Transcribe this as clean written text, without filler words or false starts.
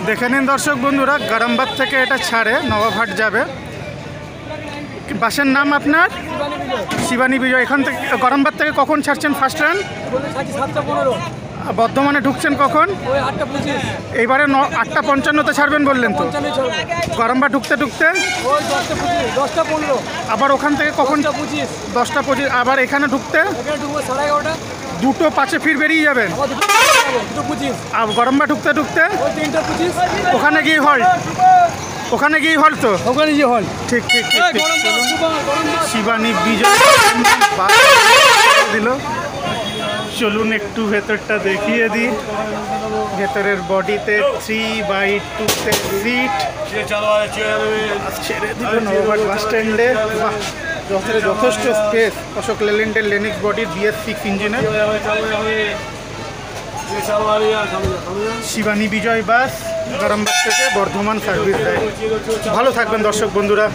দেখে নিন দর্শক বন্ধুরা, গরমবাগ থেকে এটা ছাড়ে নবাবহাট যাবে। বাসের নাম আপনার? শিবানী বিজয়। এখান থেকে গরমবাগ থেকে কখন ছাড়ছেন ফার্স্ট রান? বর্ধমানে ঢুকছেন কখন? এইবারে 8:55 ছাড়বেন বললেন তো। গরমবাগ ঢুকতে ঢুকতে আবার ওখান থেকে কখন? 10:25। আবার এখানে ঢুকতে 2:05 ফির বেরিয়ে যাবেন। আর গরমবাগ ঢুকতে ঢুকতে ওখানে গিয়ে হল্ট। ওখানে গিয়ে হল তো, ওখানে গিয়ে হল। ঠিক ঠিক ঠিক। শিবানী বিজয় দিল। চলুন একটু ভেতরটা দেখিয়ে দিই। ভেতরের বডিতে 3/2 সিট ছেড়ে দিল নবাবহাট বাস স্ট্যান্ডে। বাহ, যথেষ্ট স্পেস। অশোক লেল্যান্ডের লেনিক্স বডির BS6 ইঞ্জিনের শিবানী বিজয় বাস গরমবাগ থেকে বর্ধমান সার্ভিস দেয়। ভালো থাকবেন দর্শক বন্ধুরা।